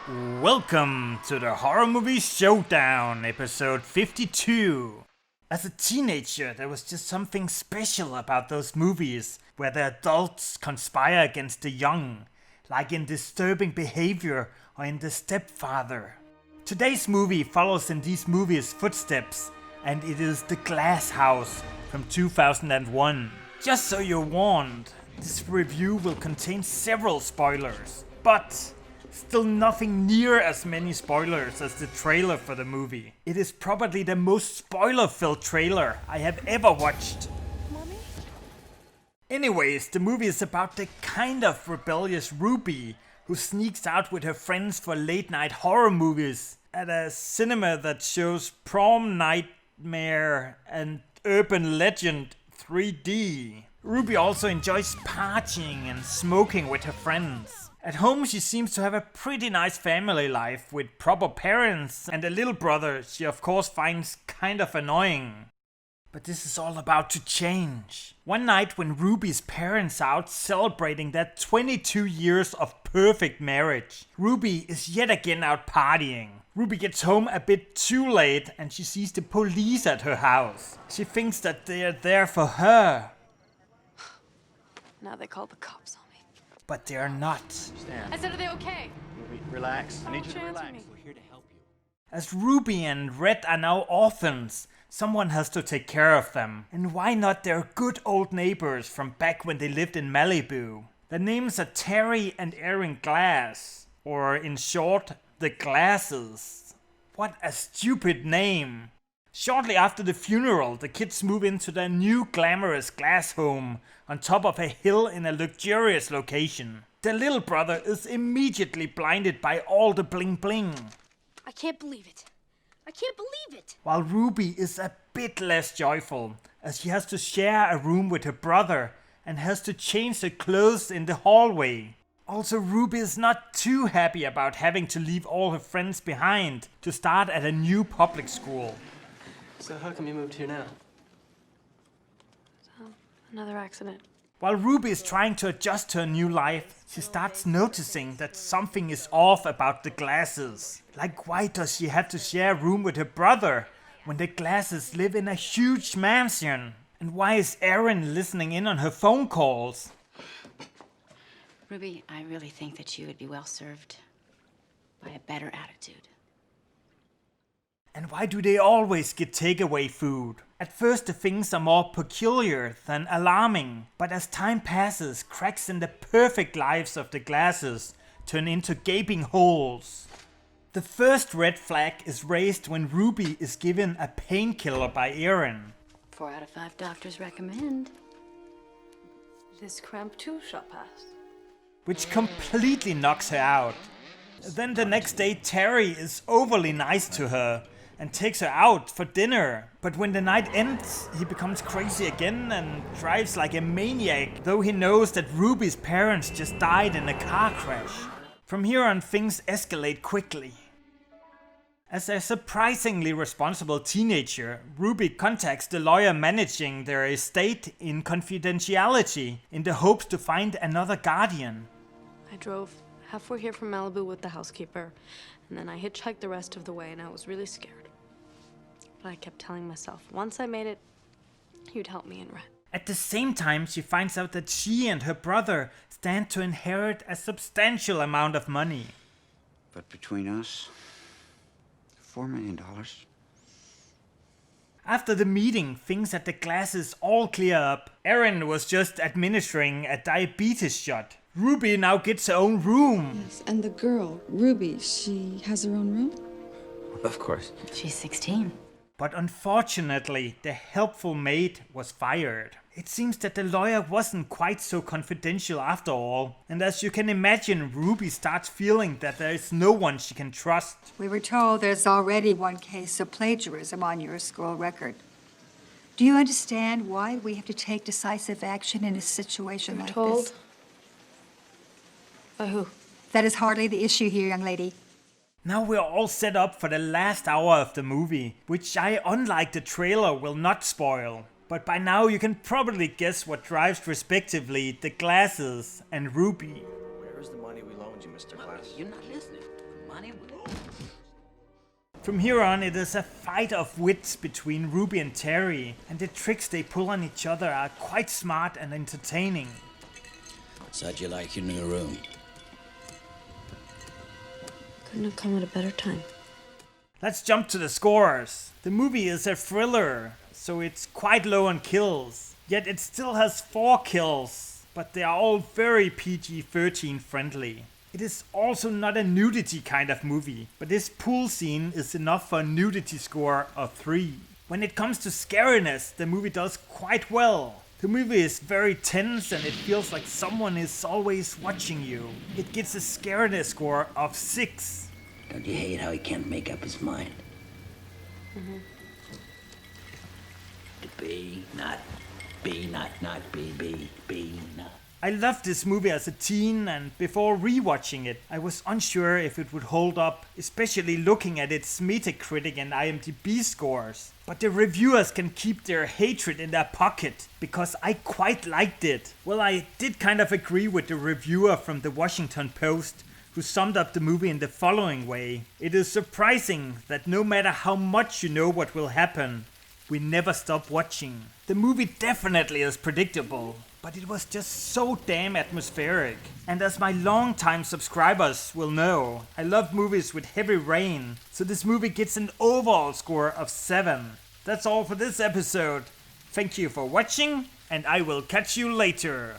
Welcome to the Horror Movie Showdown, episode 52. As a teenager, there was just something special about those movies where the adults conspire against the young, like in Disturbing Behavior or in The Stepfather. Today's movie follows in these movies' footsteps, and it is The Glass House from 2001. Just so you're warned, this review will contain several spoilers, but still nothing near as many spoilers as the trailer for the movie. It is probably the most spoiler-filled trailer I have ever watched. Mommy? Anyways, the movie is about the kind of rebellious Ruby who sneaks out with her friends for late-night horror movies at a cinema that shows Prom Nightmare and Urban Legend 3D. Ruby also enjoys partying and smoking with her friends. At home, she seems to have a pretty nice family life with proper parents and a little brother she of course finds kind of annoying. But this is all about to change. One night when Ruby's parents are out celebrating their 22 years of perfect marriage, Ruby is yet again out partying. Ruby gets home a bit too late and she sees the police at her house. She thinks that they are there for her. Now they call the cops on me. But they are not. Stand. I said, are they okay? Relax. I need you to Answer relax. me. We're here to help you. As Ruby and Red are now orphans, someone has to take care of them. And why not their good old neighbors from back when they lived in Malibu? Their names are Terry and Aaron Glass, or in short, the Glasses. What a stupid name. Shortly after the funeral, the kids move into their new glamorous glass home on top of a hill in a luxurious location. The little brother is immediately blinded by all the bling bling, I can't believe it. I can't believe it. while Ruby is a bit less joyful as she has to share a room with her brother and has to change her clothes in the hallway. Also, Ruby is not too happy about having to leave all her friends behind to start at a new public school. So how come you moved here now? Another accident. While Ruby is trying to adjust to her new life, she starts noticing that something is off about the Glasses. Like, why does she have to share a room with her brother when the Glasses live in a huge mansion? And why is Aaron listening in on her phone calls? Ruby, I really think that you would be well served by a better attitude. And why do they always get takeaway food? At first the things are more peculiar than alarming, but as time passes, cracks in the perfect lives of the Glasses turn into gaping holes. The first red flag is raised when Ruby is given a painkiller by Aaron. 4 out of 5 doctors recommend. This cramp too shall pass. Which completely knocks her out. Then the next day Terry is overly nice to her and takes her out for dinner. But when the night ends, he becomes crazy again and drives like a maniac, though he knows that Ruby's parents just died in a car crash. From here on, things escalate quickly. As a surprisingly responsible teenager, Ruby contacts the lawyer managing their estate in confidentiality in the hopes to find another guardian. I drove halfway here from Malibu with the housekeeper, and then I hitchhiked the rest of the way, and I was really scared. But I kept telling myself, once I made it, you'd help me and Red. At the same time, she finds out that she and her brother stand to inherit a substantial amount of money. But between us, $4 million. After the meeting, things at the Glasses all clear up. Aaron was just administering a diabetes shot. Ruby now gets her own room. Yes, and the girl, Ruby, she has her own room? Of course. She's 16. But unfortunately, the helpful maid was fired. It seems that the lawyer wasn't quite so confidential after all. And as you can imagine, Ruby starts feeling that there is no one she can trust. We were told there's already one case of plagiarism on your school record. Do you understand why we have to take decisive action in a situation like Told? this? By who? That is hardly the issue here, young lady. Now we're all set up for the last hour of the movie, which I, unlike the trailer, will not spoil. But by now you can probably guess what drives respectively the Glasses and Ruby. Where's the money we loaned you, Mr. Glass? You're not listening. Money From here on, it is a fight of wits between Ruby and Terry, and the tricks they pull on each other are quite smart and entertaining. What's that you like in your room? Couldn't have come at a better time. Let's jump to the scores. The movie is a thriller, so it's quite low on kills. Yet it still has 4 kills, but they are all very PG-13 friendly. It is also not a nudity kind of movie, but this pool scene is enough for a nudity score of 3. When it comes to scariness, the movie does quite well. The movie is very tense and it feels like someone is always watching you. It gets a scariness score of 6. Don't you hate how he can't make up his mind? To be, not be, not be, be, not. I loved this movie as a teen, and before rewatching it, I was unsure if it would hold up, especially looking at its Metacritic and IMDb scores. But the reviewers can keep their hatred in their pocket, because I quite liked it. Well, I did kind of agree with the reviewer from the Washington Post, who summed up the movie in the following way. It is surprising that no matter how much you know what will happen, we never stop watching. The movie definitely is predictable, but it was just so damn atmospheric. And as my long-time subscribers will know, I love movies with heavy rain, so this movie gets an overall score of 7. That's all for this episode. Thank you for watching, and I will catch you later.